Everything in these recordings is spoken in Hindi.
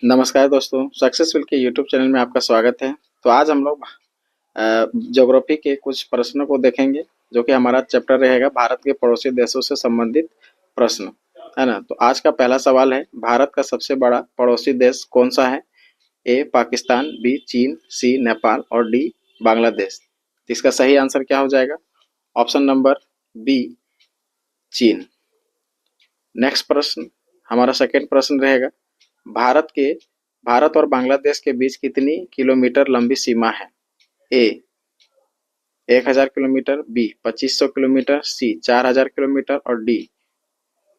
नमस्कार दोस्तों, सक्सेसफुल के यूट्यूब चैनल में आपका स्वागत है। तो आज हम लोग ज्योग्राफी के कुछ प्रश्नों को देखेंगे, जो कि हमारा चैप्टर रहेगा भारत के पड़ोसी देशों से संबंधित प्रश्न, है ना। तो आज का पहला सवाल है, भारत का सबसे बड़ा पड़ोसी देश कौन सा है? ए पाकिस्तान, बी चीन, सी नेपाल और डी बांग्लादेश। तो इसका सही आंसर क्या हो जाएगा? ऑप्शन नंबर बी चीन। नेक्स्ट प्रश्न, हमारा सेकेंड प्रश्न रहेगा, भारत के भारत और बांग्लादेश के बीच कितनी किलोमीटर लंबी सीमा है? A 1000 kilometre, B 2500 kilometre, C 4000 kilometre और डी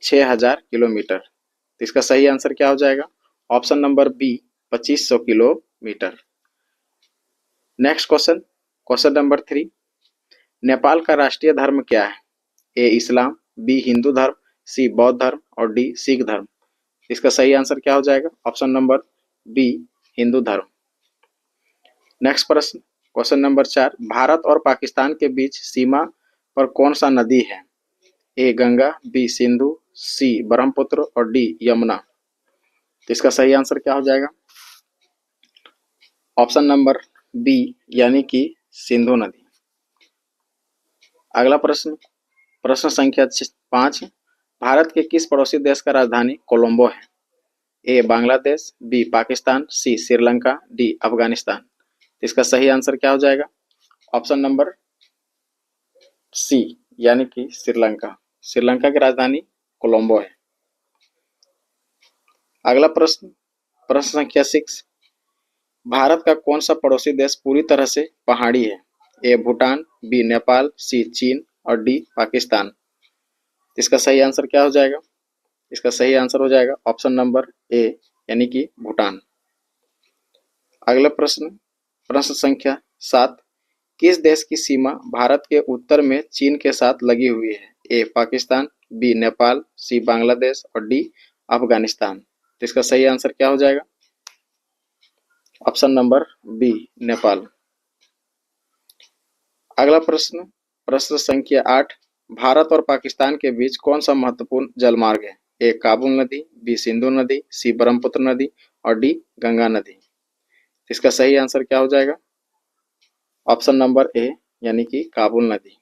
6000 किलोमीटर। तो इसका सही आंसर क्या हो जाएगा? Option number B 2500 kilometre. Next question, question number 3, Nepal का राष्ट्रीय धर्म क्या है? ए इस्लाम, बी हिंदू धर्म, सी बौद्ध धर्म और डी सिख धर्म। इसका सही आंसर क्या हो जाएगा? ऑप्शन नंबर बी हिंदू धर्म। नेक्स्ट प्रश्न, क्वेश्चन नंबर 4, भारत और पाकिस्तान के बीच सीमा पर कौन सा नदी है? ए गंगा, बी सिंधु, सी ब्रह्मपुत्र और डी यमुना। तो इसका सही आंसर क्या हो जाएगा? ऑप्शन नंबर बी यानी कि सिंधु नदी। अगला प्रश्न, प्रश्न संख्या 5, भारत के किस पड़ोसी देश का राजधानी कोलंबो है? ए बांग्लादेश, बी पाकिस्तान, सी श्रीलंका, डी अफगानिस्तान। इसका सही आंसर क्या हो जाएगा? ऑप्शन नंबर सी यानी कि श्रीलंका। श्रीलंका की राजधानी कोलंबो है। अगला प्रश्न, प्रश्न संख्या 6, भारत का कौन सा पड़ोसी देश पूरी तरह से पहाड़ी है? ए भूटान, बी नेपाल, सी चीन और डी पाकिस्तान। इसका सही आंसर क्या हो जाएगा? इसका सही आंसर हो जाएगा ऑप्शन नंबर ए यानी कि भूटान। अगला प्रश्न, प्रश्न संख्या 7, किस देश की सीमा भारत के उत्तर में चीन के साथ लगी हुई है? ए पाकिस्तान, बी नेपाल, सी बांग्लादेश और डी अफगानिस्तान। तो इसका सही आंसर क्या हो जाएगा? Option number B Nepal. अगला प्रश्न, प्रश्न संख्या 8, भारत और पाकिस्तान के बीच कौन सा महत्वपूर्ण जलमार्ग है? ए काबुल नदी, बी सिंधु नदी, सी ब्रह्मपुत्र नदी और डी गंगा नदी। इसका सही आंसर क्या हो जाएगा? ऑप्शन नंबर ए यानी कि काबुल नदी।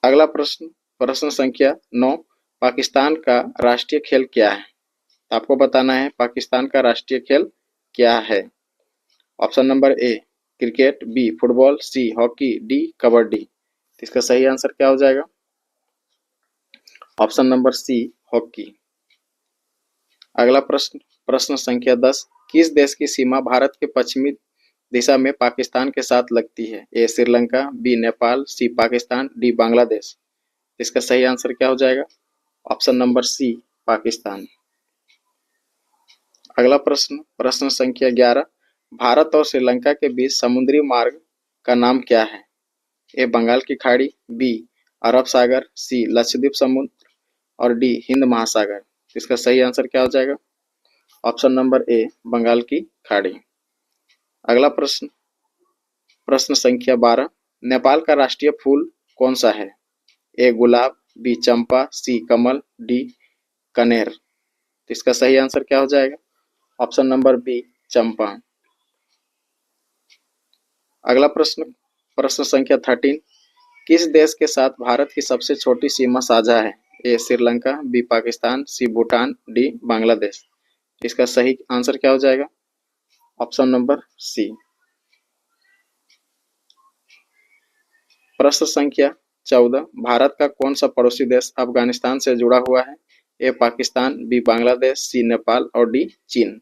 अगला प्रश्न, प्रश्न संख्या 9, पाकिस्तान का राष्ट्रीय खेल क्या है? आपको बताना है पाकिस्तान का राष्ट्रीय खेल क्या है। Option number A cricket, B football, C hockey, D kabaddi. इसका सही आंसर क्या हो जाएगा? Option number C hockey. अगला प्रश्न, प्रश्न संख्या 10, किस देश की सीमा भारत के पश्चिमी दिशा में पाकिस्तान के साथ लगती है? A Sri Lanka, B Nepal, C Pakistan, D Bangladesh. इसका सही आंसर क्या हो जाएगा? Option number C Pakistan. अगला प्रश्न, प्रश्न संख्या 11, भारत और श्रीलंका के बीच समुद्री मार्ग का नाम क्या है? ए बंगाल की खाड़ी, बी अरब सागर, सी लक्षद्वीप समुद्र और डी हिंद महासागर। इसका सही आंसर क्या हो जाएगा? ऑप्शन नंबर ए बंगाल की खाड़ी। अगला प्रश्न, प्रश्न संख्या 12, नेपाल का राष्ट्रीय फूल कौन सा है? ए गुलाब, बी चंपा, सी कमल, डी कनेर। इसका सही आंसर क्या हो जाएगा? ऑप्शन नंबर बी चंपा। अगला प्रश्न, प्रश्न संख्या 13, किस देश के साथ भारत की सबसे छोटी सीमा साझा है? A Sri Lanka, B Pakistan, C Bhutan, D Bangladesh. इसका सही आंसर क्या हो जाएगा? Option number C. प्रश्न संख्या 14, भारत का कौन सा पड़ोसी देश अफगानिस्तान से जुड़ा हुआ है? ए पाकिस्तान, बी बांग्लादेश, सी नेपाल और डी चीन।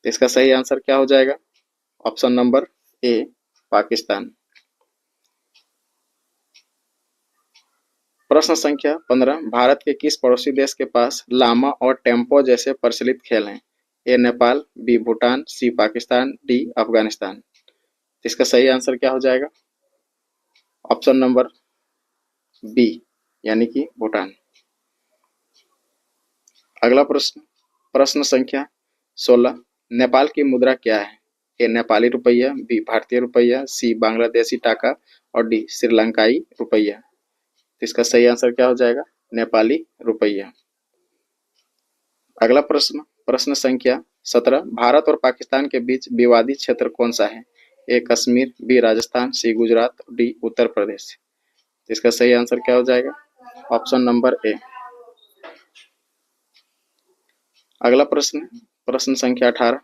इसका सही आंसर क्या हो जाएगा? ऑप्शन नंबर ए पाकिस्तान। प्रश्न संख्या 15, भारत के किस पड़ोसी देश के पास लामा और टेम्पो जैसे प्रचलित खेल हैं? ए नेपाल, बी भूटान, सी पाकिस्तान, डी अफगानिस्तान। इसका सही आंसर क्या हो जाएगा? ऑप्शन नंबर बी यानी कि भूटान। अगला प्रश्न, प्रश्न संख्या 16, नेपाल की मुद्रा क्या है? ए नेपाली रुपया, बी भारतीय रुपया, सी बांग्लादेशी टाका और डी श्रीलंकाई रुपया। इसका सही आंसर क्या हो जाएगा? नेपाली रुपया। अगला प्रश्न, प्रश्न संख्या 17, भारत और पाकिस्तान के बीच विवादित क्षेत्र कौन सा है? ए कश्मीर, बी राजस्थान, सी गुजरात, डी उत्तर प्रदेश। इसका सही आंसर क्या हो जाएगा? ऑप्शन नंबर ए। अगला प्रश्न, प्रश्न संख्या 18,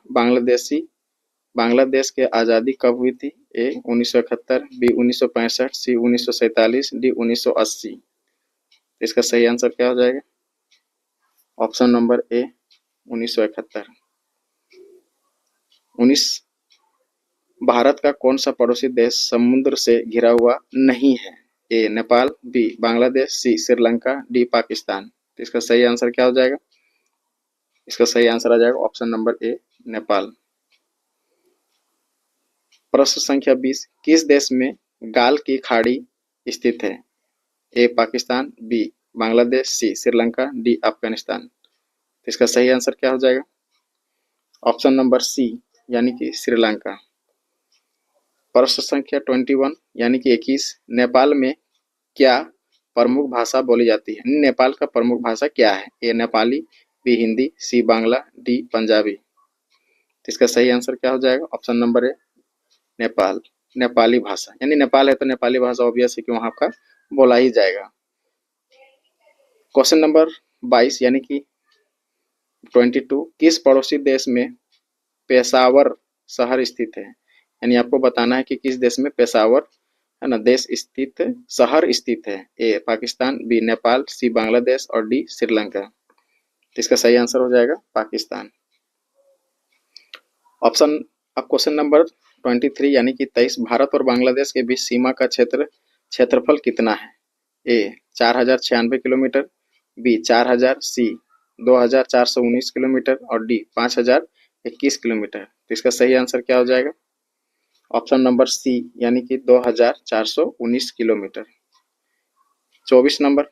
बांग्लादेश की आज़ादी कब हुई थी? ए 1971, बी 1965, सी 1947, डी 1980। इसका सही आंसर क्या हो जाएगा? ऑप्शन नंबर ए 1971। 19, भारत का कौन सा पड़ोसी देश समुद्र से घिरा हुआ नहीं है? ए नेपाल, बी बांग्लादेश, सी श्रीलंका, डी पाकिस्तान। इसका सही आंसर क्या हो जाएगा? इसका सही आंसर आ जाएगा ऑप्शन नंबर ए नेपाल। प्रश्न संख्या 20, किस देश में गाल की खाड़ी स्थित है? A Pakistan, B Bangladesh, C Sri Lanka, D Afghanistan. इसका सही आंसर क्या हो जाएगा? ऑप्शन नंबर सी यानी कि श्रीलंका। प्रश्न संख्या 21 यानी कि 21, नेपाल में क्या प्रमुख भाषा बोली जाती है? नेपाल का प्रमुख भाषा क्या है? ए नेपाली, बी हिंदी, सी बांग्ला, डी पंजाबी। इसका सही आंसर क्या हो जाएगा? ऑप्शन नंबर ए नेपाल, नेपाली भाषा। यानी नेपाल है तो नेपाली भाषा ऑब्वियस है कि वहां का बोला ही जाएगा। क्वेश्चन नंबर 22 यानी कि 22, किस पड़ोसी देश में पेशावर शहर स्थित है? यानी आपको बताना है कि किस देश में पेशावर है ना देश स्थित शहर स्थित है। ए पाकिस्तान, बी नेपाल, सी बांग्लादेश और डी श्रीलंका। इसका सही आंसर हो जाएगा पाकिस्तान। ऑप्शन, अब क्वेश्चन नंबर 23 यानी कि 23, भारत और बांग्लादेश के बीच सीमा का क्षेत्रफल कितना है? ए 4096 किलोमीटर, बी 4000, सी 2419 किलोमीटर और डी 5021 किलोमीटर। तो इसका सही आंसर क्या हो जाएगा? ऑप्शन नंबर सी यानी कि 2419 किलोमीटर। 24 नंबर,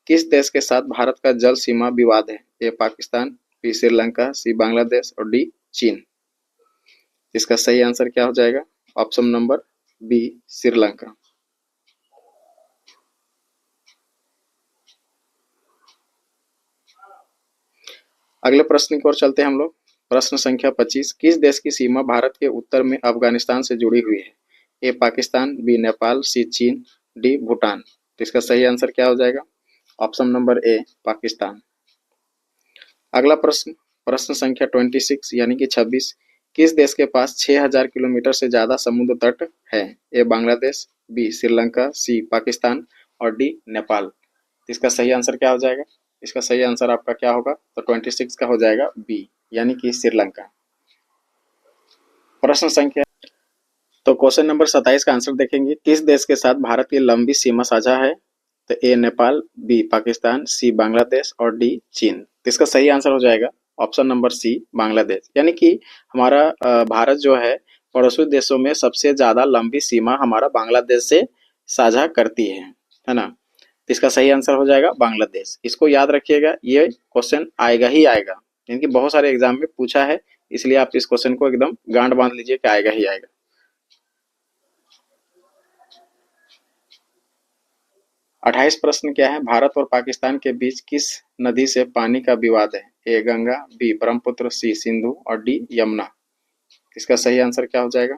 किस देश के साथ भारत का जल सीमा विवाद है? A Pakistan, B Sri Lanka, C Bangladesh और डी चीन। इसका सही आंसर क्या हो जाएगा? Option number B Sri Lanka. अगले प्रश्न की ओर चलते हैं हम लोग। प्रश्न संख्या 25, किस देश की सीमा भारत के उत्तर में अफगानिस्तान से जुड़ी हुई है? ए पाकिस्तान, बी नेपाल, सी चीन, डी भूटान। तो इसका सही आंसर क्या हो जाएगा? ऑप्शन नंबर ए पाकिस्तान। अगला प्रश्न, प्रश्न संख्या 26 यानी कि 26, किस देश के पास 6000 किलोमीटर से ज्यादा समुद्र तट है? ए बांग्लादेश, बी श्रीलंका, सी पाकिस्तान और डी नेपाल। इसका सही आंसर क्या हो जाएगा? इसका सही आंसर आपका क्या होगा? तो 26 का हो जाएगा बी यानी कि श्रीलंका। प्रश्न संख्या, तो क्वेश्चन नंबर 27 का आंसर देखेंगे, किस देश के साथ भारत की लंबी सीमा साझा है? तो ए नेपाल, बी पाकिस्तान, सी बांग्लादेश और डी चीन। तो इसका सही आंसर हो जाएगा ऑप्शन नंबर सी बांग्लादेश। यानी कि हमारा भारत जो है पड़ोसी देशों में सबसे ज्यादा लंबी सीमा हमारा बांग्लादेश से साझा करती है ना। तो इसका सही आंसर हो जाएगा बांग्लादेश। इसको याद रखिएगा, ये क्वेश्चन आएगा ही आएगा, यानी बहुत सारे एग्जाम में पूछा है, इसलिए आप इस क्वेश्चन को एकदम गांठ बांध लीजिए कि आएगा ही आएगा। 28 प्रश्न क्या है, भारत और पाकिस्तान के बीच किस नदी से पानी का विवाद है? ए गंगा, बी ब्रह्मपुत्र, सी सिंधु और डी यमुना। इसका सही आंसर क्या हो जाएगा?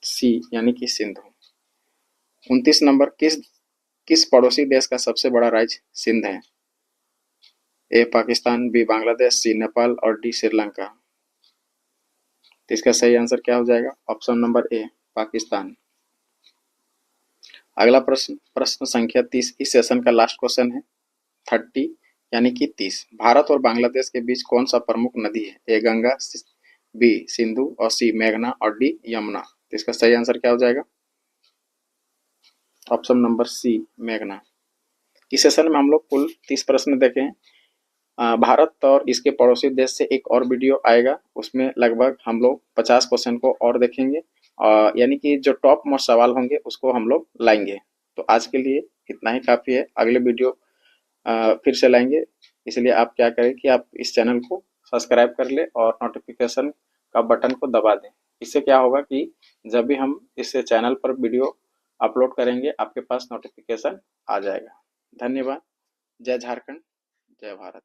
सी यानी कि सिंधु। 29 नंबर, किस पड़ोसी देश का सबसे बड़ा राज्य सिंध है? ए पाकिस्तान, बी बांग्लादेश, सी नेपाल और डी श्रीलंका। तो इसका सही आंसर क्या हो जाएगा? ऑप्शन नंबर ए पाकिस्तान। अगला प्रश्न, प्रश्न संख्या 30, इस सेशन का लास्ट क्वेश्चन है 30 यानी कि 30, भारत और बांग्लादेश के बीच कौन सा प्रमुख नदी है? ए गंगा, बी सिंधु और सी मेघना और डी यमुना। तो इसका सही आंसर क्या हो जाएगा? ऑप्शन नंबर सी मेघना। इस सेशन में हम लोग कुल 30 प्रश्न देखे हैं। भारत और इसके पड़ोसी देश से एक और वीडियो आएगा, उसमें लगभग हम लोग 50 क्वेश्चन को और देखेंगे, यानी कि जो टॉप मोस्ट सवाल होंगे उसको हम लोग लाएंगे। तो आज के लिए इतना ही काफ़ी है, अगले वीडियो फिर से लाएंगे। इसलिए आप क्या करें कि आप इस चैनल को सब्सक्राइब कर ले और नोटिफिकेशन का बटन को दबा दें। इससे क्या होगा कि जब भी हम इस चैनल पर वीडियो अपलोड करेंगे आपके पास नोटिफिकेशन आ जाएगा। धन्यवाद। जय झारखंड, जय भारत।